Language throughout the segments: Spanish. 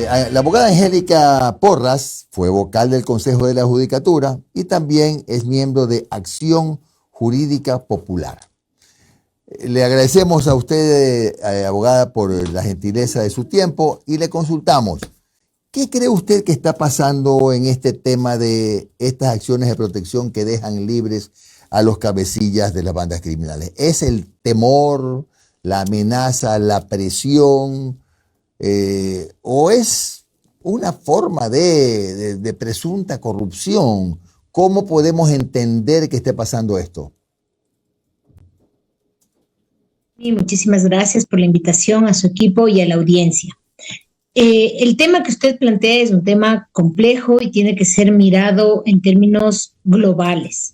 La abogada Angélica Porras fue vocal del Consejo de la Judicatura y también es miembro de Acción Jurídica Popular. Le agradecemos a usted, abogada, por la gentileza de su tiempo y le consultamos. ¿Qué cree usted que está pasando en este tema de estas acciones de protección que dejan libres a los cabecillas de las bandas criminales? ¿Es el temor, la amenaza, la presión, o es una forma de presunta corrupción? ¿Cómo podemos entender que esté pasando esto? Sí, muchísimas gracias por la invitación a su equipo y a la audiencia. El tema que usted plantea es un tema complejo y tiene que ser mirado en términos globales.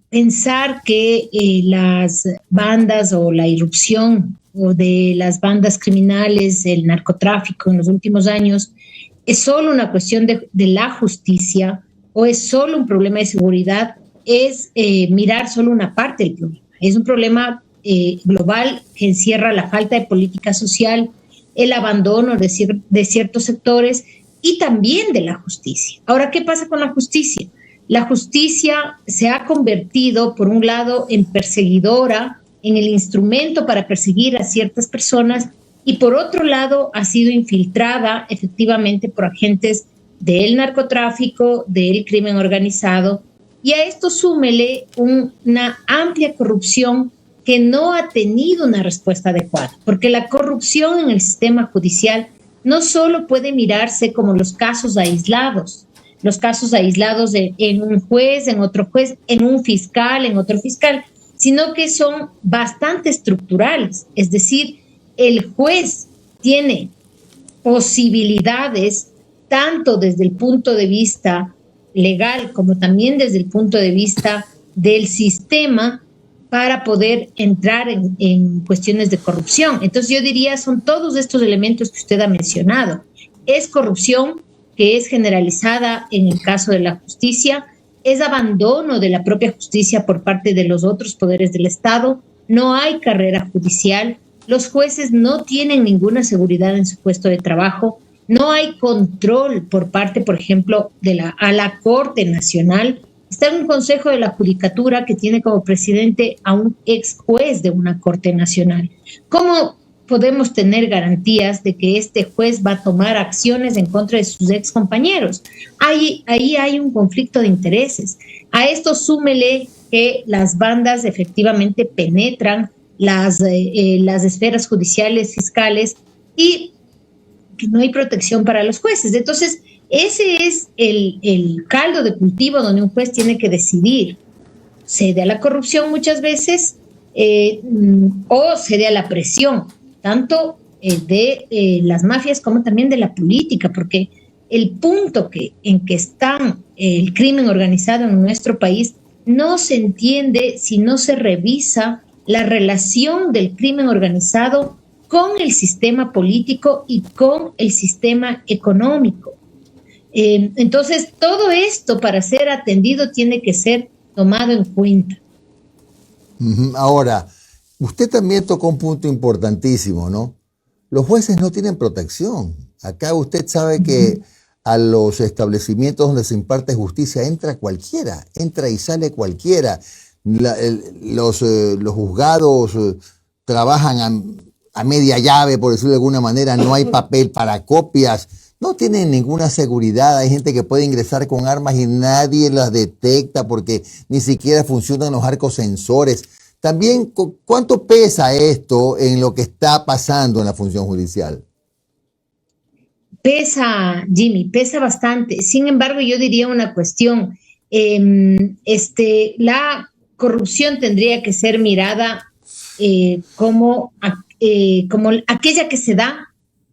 Pensar que las bandas o la irrupción o de las bandas criminales, el narcotráfico en los últimos años, es solo una cuestión de la justicia o es solo un problema de seguridad, es mirar solo una parte del problema. Es un problema global que encierra la falta de política social, el abandono de ciertos sectores y también de la justicia. Ahora, ¿qué pasa con la justicia? La justicia se ha convertido, por un lado, en perseguidora, en el instrumento para perseguir a ciertas personas, y por otro lado ha sido infiltrada efectivamente por agentes del narcotráfico, del crimen organizado, y a esto súmele una amplia corrupción que no ha tenido una respuesta adecuada, porque la corrupción en el sistema judicial no solo puede mirarse como los casos aislados en un juez, en otro juez, en un fiscal, en otro fiscal, sino que son bastante estructurales. Es decir, el juez tiene posibilidades tanto desde el punto de vista legal como también desde el punto de vista del sistema para poder entrar en cuestiones de corrupción. Entonces yo diría, son todos estos elementos que usted ha mencionado. Es corrupción que es generalizada en el caso de la justicia, es abandono de la propia justicia por parte de los otros poderes del Estado, no hay carrera judicial, los jueces no tienen ninguna seguridad en su puesto de trabajo, no hay control por parte, por ejemplo, a la Corte Nacional. Está en un Consejo de la Judicatura que tiene como presidente a un ex juez de una Corte Nacional. ¿Cómo podemos tener garantías de que este juez va a tomar acciones en contra de sus ex compañeros? Ahí hay un conflicto de intereses. A esto súmele que las bandas efectivamente penetran las esferas judiciales, fiscales, y que no hay protección para los jueces. Entonces, ese es el caldo de cultivo donde un juez tiene que decidir. ¿Cede a la corrupción muchas veces o cede a la presión, tanto de las mafias como también de la política? Porque el punto en que está el crimen organizado en nuestro país no se entiende si no se revisa la relación del crimen organizado con el sistema político y con el sistema económico. Entonces, todo esto para ser atendido tiene que ser tomado en cuenta. Ahora, usted también tocó un punto importantísimo, ¿no? Los jueces no tienen protección. Acá usted sabe que a los establecimientos donde se imparte justicia entra cualquiera, entra y sale cualquiera. Los juzgados trabajan a media llave, por decirlo de alguna manera, no hay papel para copias, no tienen ninguna seguridad. Hay gente que puede ingresar con armas y nadie las detecta porque ni siquiera funcionan los arcos sensores. También, ¿cuánto pesa esto en lo que está pasando en la función judicial? Pesa, Jimmy, pesa bastante. Sin embargo, yo diría una cuestión. La corrupción tendría que ser mirada como aquella que se da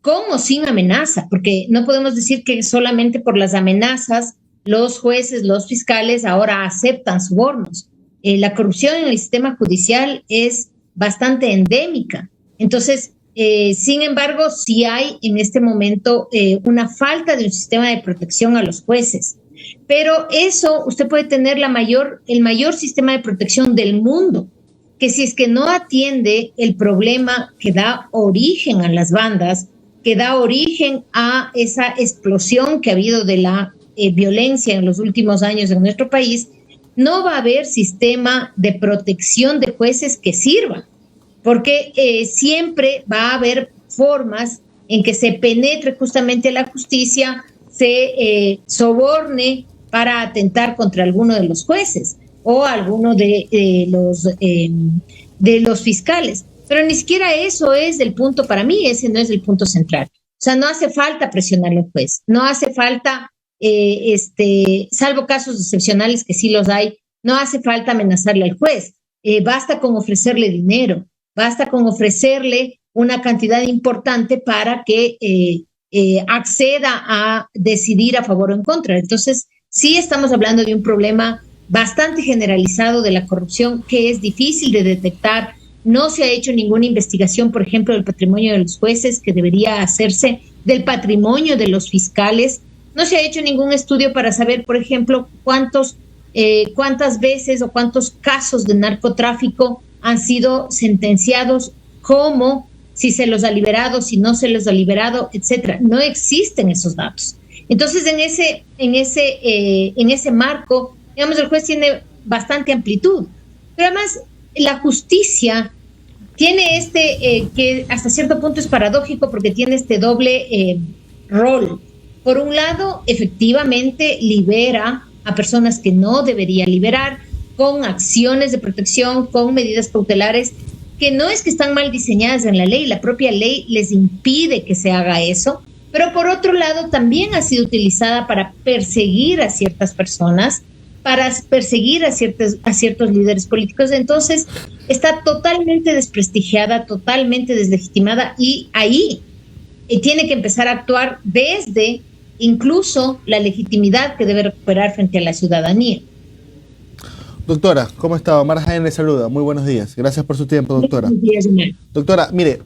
con o sin amenaza, porque no podemos decir que solamente por las amenazas los jueces, los fiscales ahora aceptan sobornos. La corrupción en el sistema judicial es bastante endémica. Entonces, sin embargo, sí hay en este momento una falta de un sistema de protección a los jueces. Pero eso, usted puede tener el mayor sistema de protección del mundo, que si es que no atiende el problema que da origen a las bandas, que da origen a esa explosión que ha habido de la violencia en los últimos años en nuestro país, no va a haber sistema de protección de jueces que sirva, porque siempre va a haber formas en que se penetre justamente la justicia, se soborne para atentar contra alguno de los jueces o alguno de los fiscales. Pero ni siquiera eso es el punto para mí, ese no es el punto central. O sea, no hace falta presionar al juez, no hace falta, salvo casos excepcionales que sí los hay, no hace falta amenazarle al juez. Basta con ofrecerle dinero, basta con ofrecerle una cantidad importante para que acceda a decidir a favor o en contra. Entonces, sí estamos hablando de un problema bastante generalizado de la corrupción que es difícil de detectar. No se ha hecho ninguna investigación, por ejemplo, del patrimonio de los jueces, que debería hacerse, del patrimonio de los fiscales. No se ha hecho ningún estudio para saber, por ejemplo, cuántas veces o cuántos casos de narcotráfico han sido sentenciados, cómo, si se los ha liberado, si no se los ha liberado, etcétera. No existen esos datos. Entonces, en ese marco, digamos, el juez tiene bastante amplitud. Pero además, la justicia tiene que hasta cierto punto es paradójico porque tiene este doble rol. Por un lado, efectivamente libera a personas que no debería liberar con acciones de protección, con medidas cautelares, que no es que están mal diseñadas en la ley, la propia ley les impide que se haga eso, pero por otro lado también ha sido utilizada para perseguir a ciertas personas, para perseguir a ciertos líderes políticos. Entonces está totalmente desprestigiada, totalmente deslegitimada, y ahí tiene que empezar a actuar desde incluso la legitimidad que debe recuperar frente a la ciudadanía. Doctora, ¿cómo está? Omar Jaén le saluda. Muy buenos días. Gracias por su tiempo, doctora. Buenos días, Omar. Doctora, mire,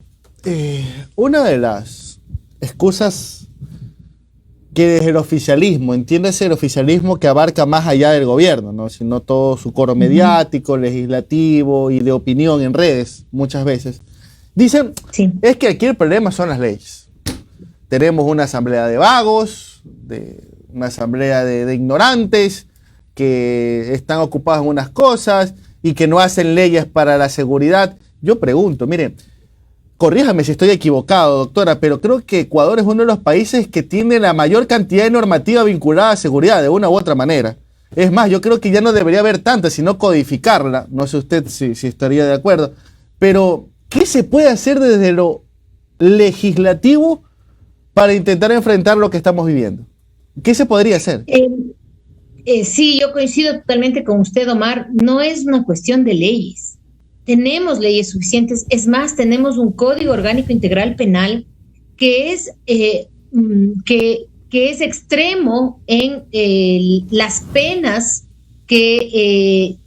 una de las excusas que desde el oficialismo, entiéndase el oficialismo que abarca más allá del gobierno, ¿no? Sino todo su coro mediático, legislativo y de opinión en redes, muchas veces, dicen, sí, es que aquí el problema son las leyes. Tenemos una asamblea de vagos, una asamblea de ignorantes, que están ocupados en unas cosas y que no hacen leyes para la seguridad. Yo pregunto, miren, corríjame si estoy equivocado, doctora, pero creo que Ecuador es uno de los países que tiene la mayor cantidad de normativa vinculada a seguridad, de una u otra manera. Es más, yo creo que ya no debería haber tanta, sino codificarla. No sé usted si estaría de acuerdo. Pero, ¿qué se puede hacer desde lo legislativo para intentar enfrentar lo que estamos viviendo? ¿Qué se podría hacer? Sí, yo coincido totalmente con usted, Omar. No es una cuestión de leyes. Tenemos leyes suficientes. Es más, tenemos un Código Orgánico Integral Penal que es extremo en las penas que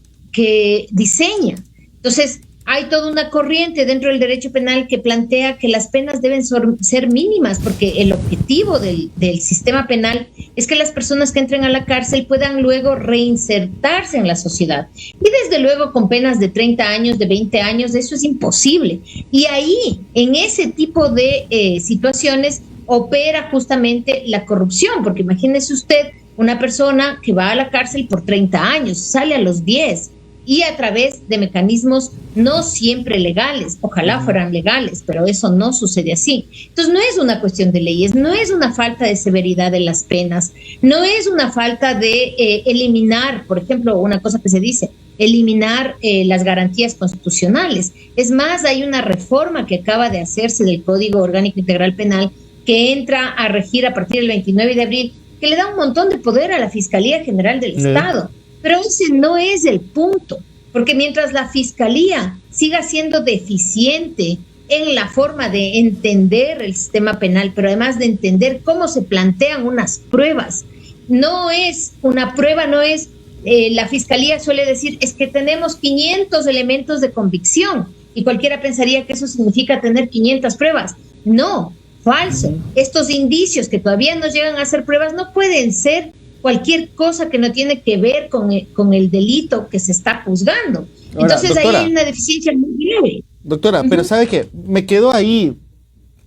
diseña. Entonces, hay toda una corriente dentro del derecho penal que plantea que las penas deben ser mínimas, porque el objetivo del sistema penal es que las personas que entren a la cárcel puedan luego reinsertarse en la sociedad. Y desde luego con penas de 30 años, de 20 años, eso es imposible. Y ahí, en ese tipo de situaciones, opera justamente la corrupción, porque imagínese usted una persona que va a la cárcel por 30 años, sale a los 10, y a través de mecanismos no siempre legales, ojalá fueran legales, pero eso no sucede así. Entonces no es una cuestión de leyes, no es una falta de severidad de las penas, no es una falta de eliminar, por ejemplo, una cosa que se dice, eliminar las garantías constitucionales. Es más, hay una reforma que acaba de hacerse del Código Orgánico Integral Penal que entra a regir a partir del 29 de abril, que le da un montón de poder a la Fiscalía General del Estado. Pero ese no es el punto, porque mientras la Fiscalía siga siendo deficiente en la forma de entender el sistema penal, pero además de entender cómo se plantean unas pruebas, no es una prueba, no es, la Fiscalía suele decir, es que tenemos 500 elementos de convicción, y cualquiera pensaría que eso significa tener 500 pruebas. No, falso. Estos indicios que todavía no llegan a ser pruebas no pueden ser cualquier cosa que no tiene que ver con el delito que se está juzgando. Ahora, entonces, doctora, ahí hay una deficiencia muy grave. Doctora, pero ¿sabe qué? Me quedó ahí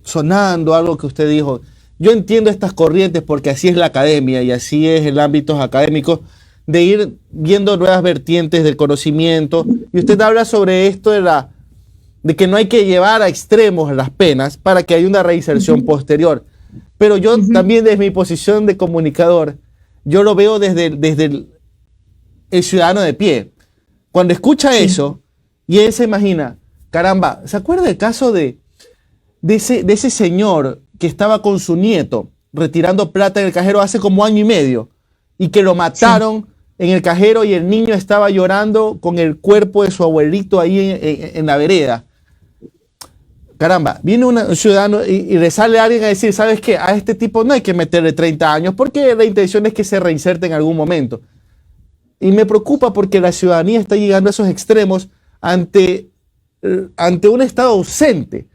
sonando algo que usted dijo. Yo entiendo estas corrientes porque así es la academia y así es el ámbito académico, de ir viendo nuevas vertientes del conocimiento. Y usted habla sobre esto de que no hay que llevar a extremos las penas para que haya una reinserción posterior. Pero yo también, desde mi posición de comunicador, yo lo veo desde el ciudadano de pie. Cuando escucha eso y él se imagina, caramba, ¿se acuerda el caso de ese señor que estaba con su nieto retirando plata en el cajero hace como año y medio y que lo mataron en el cajero y el niño estaba llorando con el cuerpo de su abuelito ahí en la vereda? Caramba, viene un ciudadano y le sale a alguien a decir, ¿sabes qué? A este tipo no hay que meterle 30 años porque la intención es que se reinserte en algún momento. Y me preocupa porque la ciudadanía está llegando a esos extremos ante un Estado ausente.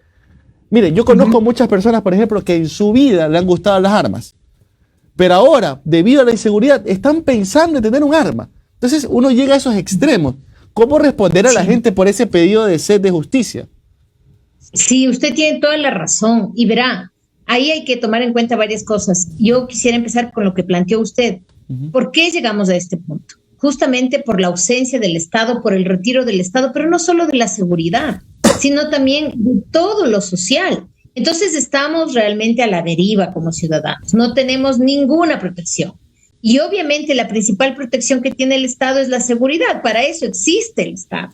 Mire, yo conozco muchas personas, por ejemplo, que en su vida le han gustado las armas, pero ahora, debido a la inseguridad, están pensando en tener un arma. Entonces uno llega a esos extremos. ¿Cómo responder a la gente por ese pedido de sed de justicia? Sí, usted tiene toda la razón. Y verá, ahí hay que tomar en cuenta varias cosas. Yo quisiera empezar con lo que planteó usted. ¿Por qué llegamos a este punto? Justamente por la ausencia del Estado, por el retiro del Estado, pero no solo de la seguridad, sino también de todo lo social. Entonces estamos realmente a la deriva como ciudadanos. No tenemos ninguna protección. Y obviamente la principal protección que tiene el Estado es la seguridad. Para eso existe el Estado.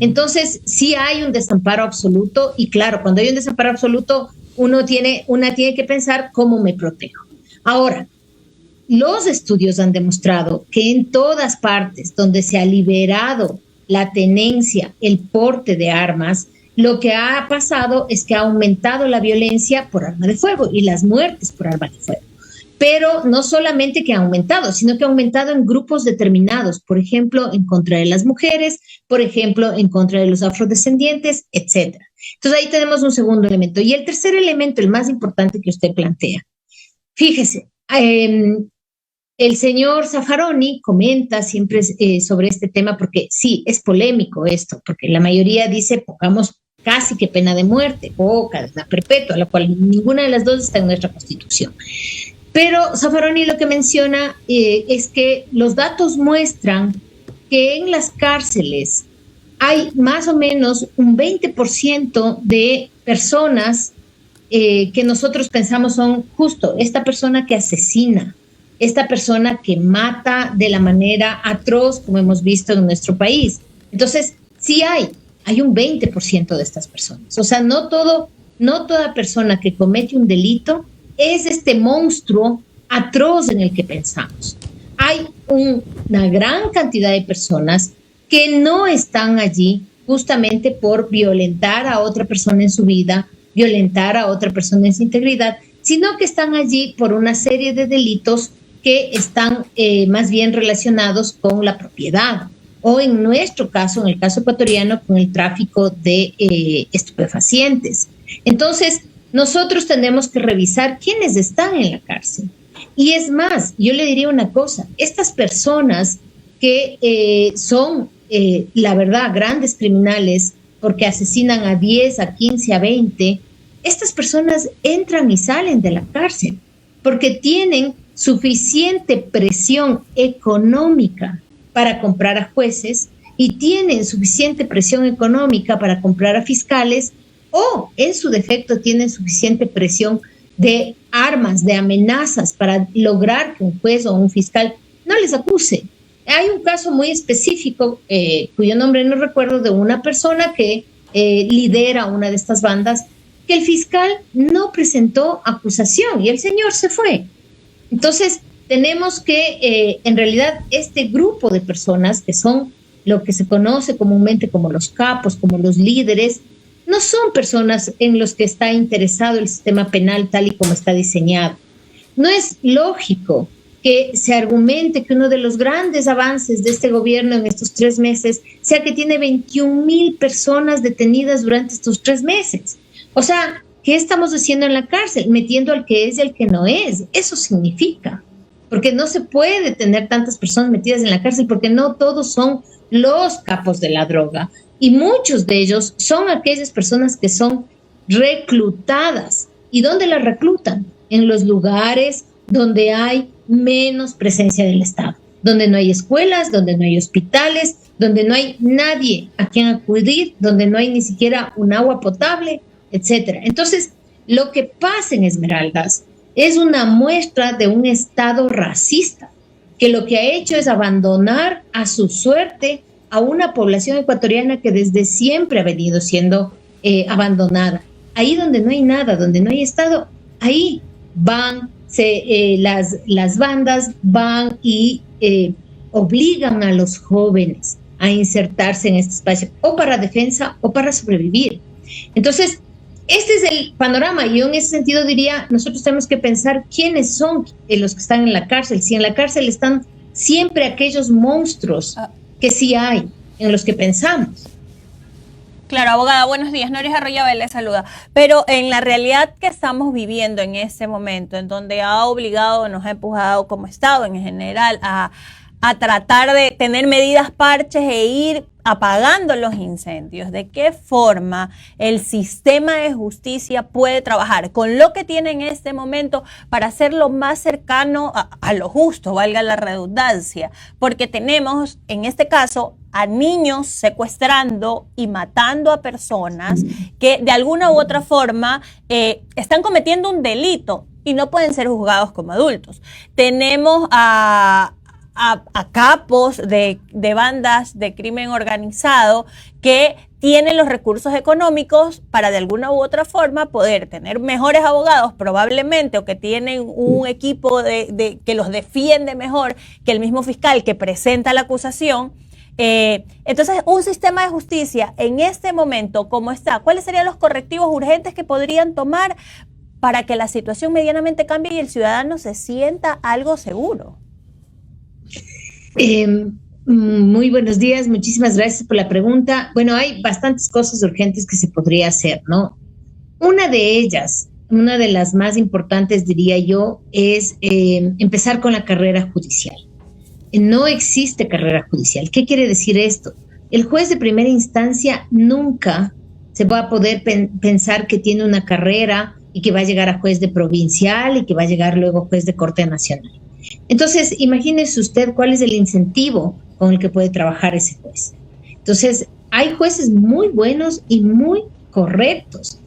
Entonces, sí hay un desamparo absoluto y claro, cuando hay un desamparo absoluto, una tiene que pensar cómo me protejo. Ahora, los estudios han demostrado que en todas partes donde se ha liberado la tenencia, el porte de armas, lo que ha pasado es que ha aumentado la violencia por arma de fuego y las muertes por arma de fuego. Pero no solamente que ha aumentado, sino que ha aumentado en grupos determinados, por ejemplo, en contra de las mujeres, por ejemplo, en contra de los afrodescendientes, etcétera. Entonces ahí tenemos un segundo elemento. Y el tercer elemento, el más importante que usted plantea. Fíjese, el señor Zaffaroni comenta siempre sobre este tema porque sí, es polémico esto, porque la mayoría dice pongamos casi que pena de muerte o cadena perpetua, la cual ninguna de las dos está en nuestra Constitución. Pero Zaffaroni lo que menciona es que los datos muestran que en las cárceles hay más o menos un 20% de personas que nosotros pensamos son justo esta persona que asesina, esta persona que mata de la manera atroz como hemos visto en nuestro país. Entonces, sí hay un 20% de estas personas. O sea, no toda persona que comete un delito es este monstruo atroz en el que pensamos. Hay una gran cantidad de personas que no están allí justamente por violentar a otra persona en su vida, violentar a otra persona en su integridad, sino que están allí por una serie de delitos que están más bien relacionados con la propiedad o en nuestro caso, en el caso ecuatoriano, con el tráfico de estupefacientes. Entonces, nosotros tenemos que revisar quiénes están en la cárcel. Y es más, yo le diría una cosa, estas personas que son, la verdad, grandes criminales porque asesinan a 10, a 15, a 20, estas personas entran y salen de la cárcel porque tienen suficiente presión económica para comprar a jueces y tienen suficiente presión económica para comprar a fiscales o, en su defecto, tienen suficiente presión de armas, de amenazas para lograr que un juez o un fiscal no les acuse. Hay un caso muy específico, cuyo nombre no recuerdo, de una persona que lidera una de estas bandas, que el fiscal no presentó acusación y el señor se fue. Entonces, tenemos que, en realidad, este grupo de personas que son lo que se conoce comúnmente como los capos, como los líderes, no son personas en los que está interesado el sistema penal tal y como está diseñado. No es lógico que se argumente que uno de los grandes avances de este gobierno en estos 3 meses sea que tiene 21,000 personas detenidas durante estos 3 meses. O sea, ¿qué estamos haciendo en la cárcel? Metiendo al que es y al que no es. Eso significa. Porque no se puede tener tantas personas metidas en la cárcel porque no todos son los capos de la droga. Y muchos de ellos son aquellas personas que son reclutadas ¿Y dónde las reclutan? En los lugares donde hay menos presencia del Estado, donde no hay escuelas, donde no hay hospitales, donde no hay nadie a quien acudir, donde no hay ni siquiera un agua potable, etcétera. Entonces, lo que pasa en Esmeraldas es una muestra de un Estado racista, que lo que ha hecho es abandonar a su suerte a una población ecuatoriana que desde siempre ha venido siendo abandonada. Ahí donde no hay nada, donde no hay Estado, ahí van las bandas, van y obligan a los jóvenes a insertarse en este espacio, o para defensa o para sobrevivir. Entonces, este es el panorama. Yo en ese sentido diría, nosotros tenemos que pensar quiénes son los que están en la cárcel. Si en la cárcel están siempre aquellos monstruos que sí hay, en los que pensamos. Claro, abogada, buenos días. Noris Arroyave le saluda. Pero en la realidad que estamos viviendo en este momento, en donde ha obligado, nos ha empujado como Estado en general a tratar de tener medidas parches e ir apagando los incendios, ¿de qué forma el sistema de justicia puede trabajar con lo que tiene en este momento para hacerlo más cercano a lo justo, valga la redundancia? Porque tenemos, en este caso, a niños secuestrando y matando a personas que de alguna u otra forma están cometiendo un delito y no pueden ser juzgados como adultos. Tenemos a capos de bandas de crimen organizado que tienen los recursos económicos para de alguna u otra forma poder tener mejores abogados probablemente, o que tienen un equipo que los defiende mejor que el mismo fiscal que presenta la acusación. Entonces, un sistema de justicia en este momento, ¿cómo está? ¿Cuáles serían los correctivos urgentes que podrían tomar para que la situación medianamente cambie y el ciudadano se sienta algo seguro? Muy buenos días, muchísimas gracias por la pregunta. Bueno, hay bastantes cosas urgentes que se podría hacer, ¿no? Una de ellas, una de las más importantes, diría yo, es empezar con la carrera judicial. No existe carrera judicial. ¿Qué quiere decir esto? El juez de primera instancia nunca se va a poder pensar que tiene una carrera y que va a llegar a juez de provincial y que va a llegar luego a juez de Corte Nacional. Entonces, imagínese usted cuál es el incentivo con el que puede trabajar ese juez. Entonces, hay jueces muy buenos y muy correctos,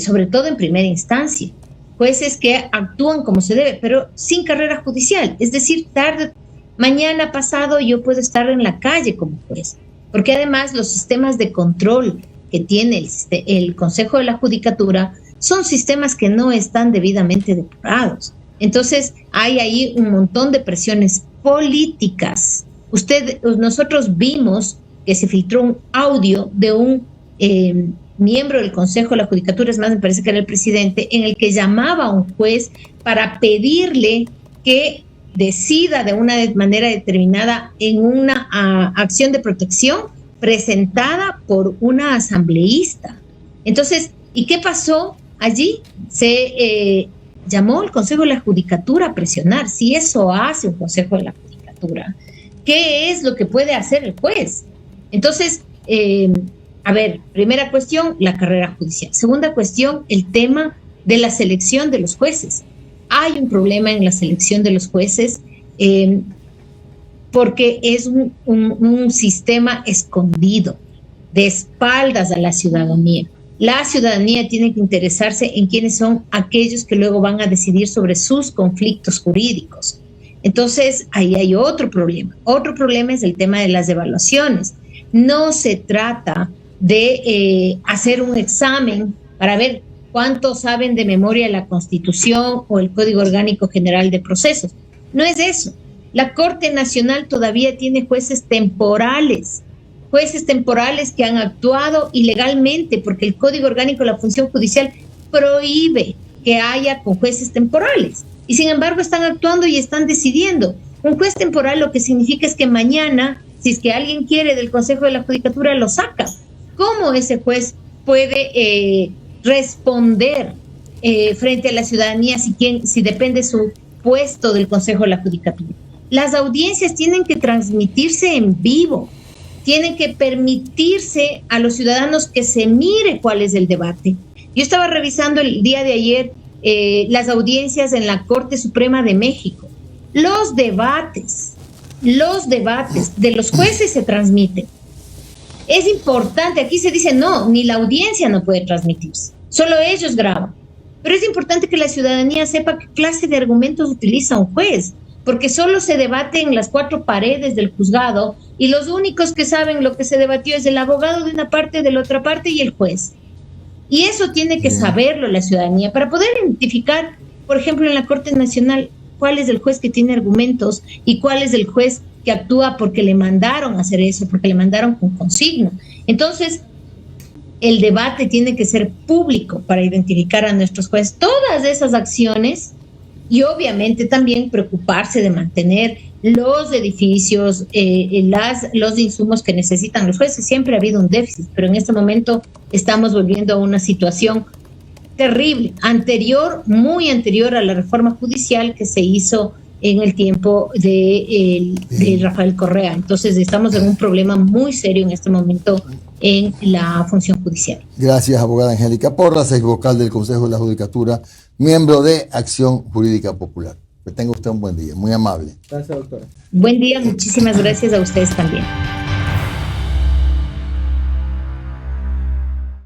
sobre todo en primera instancia. Jueces que actúan como se debe, pero sin carrera judicial. Es decir, mañana pasado yo puedo estar en la calle como juez. Porque además los sistemas de control que tiene el Consejo de la Judicatura son sistemas que no están debidamente depurados. Entonces, hay ahí un montón de presiones políticas. Nosotros vimos que se filtró un audio de un miembro del Consejo de la Judicatura, es más, me parece que era el presidente, en el que llamaba a un juez para pedirle que decida de una manera determinada en una acción de protección presentada por una asambleísta. Entonces, ¿y qué pasó allí? Se llamó el Consejo de la Judicatura a presionar. Si eso hace un Consejo de la Judicatura, ¿qué es lo que puede hacer el juez? Entonces, a ver, primera cuestión, la carrera judicial. Segunda cuestión, el tema de la selección de los jueces. Hay un problema en la selección de los jueces porque es un sistema escondido, de espaldas a la ciudadanía. La ciudadanía tiene que interesarse en quiénes son aquellos que luego van a decidir sobre sus conflictos jurídicos. Entonces, ahí hay otro problema. Otro problema es el tema de las evaluaciones. No se trata de hacer un examen para ver cuántos saben de memoria la Constitución o el Código Orgánico General de Procesos. No es eso. La Corte Nacional todavía tiene jueces temporales que han actuado ilegalmente, porque el Código Orgánico de la Función Judicial prohíbe que haya con jueces temporales. Y sin embargo están actuando y están decidiendo. Un juez temporal lo que significa es que mañana, si es que alguien quiere del Consejo de la Judicatura, lo saca. ¿Cómo ese juez puede responder frente a la ciudadanía si depende su puesto del Consejo de la Judicatura? Las audiencias tienen que transmitirse en vivo. Tienen que permitirse a los ciudadanos que se mire cuál es el debate. Yo estaba revisando el día de ayer las audiencias en la Corte Suprema de México, los debates de los jueces se transmiten. Es importante, aquí se dice no, ni la audiencia no puede transmitirse, solo ellos graban. Pero es importante que la ciudadanía sepa qué clase de argumentos utiliza un juez, porque solo se debate en las cuatro paredes del juzgado y los únicos que saben lo que se debatió es el abogado de una parte, de la otra parte y el juez. Y eso tiene que saberlo la ciudadanía para poder identificar, por ejemplo, en la Corte Nacional, cuál es el juez que tiene argumentos y cuál es el juez que actúa porque le mandaron a hacer eso, porque le mandaron con consigna. Entonces, el debate tiene que ser público para identificar a nuestros jueces todas esas acciones y obviamente también preocuparse de mantener los edificios, los insumos que necesitan los jueces. Siempre ha habido un déficit, pero en este momento estamos volviendo a una situación terrible, muy anterior a la reforma judicial que se hizo en el tiempo de Rafael Correa. Entonces estamos en un problema muy serio en este momento en la función judicial. Gracias, abogada Angélica Porras, ex vocal del Consejo de la Judicatura, miembro de Acción Jurídica Popular. Que tenga usted un buen día, muy amable. Gracias, doctora. Buen día, muchísimas gracias a ustedes también.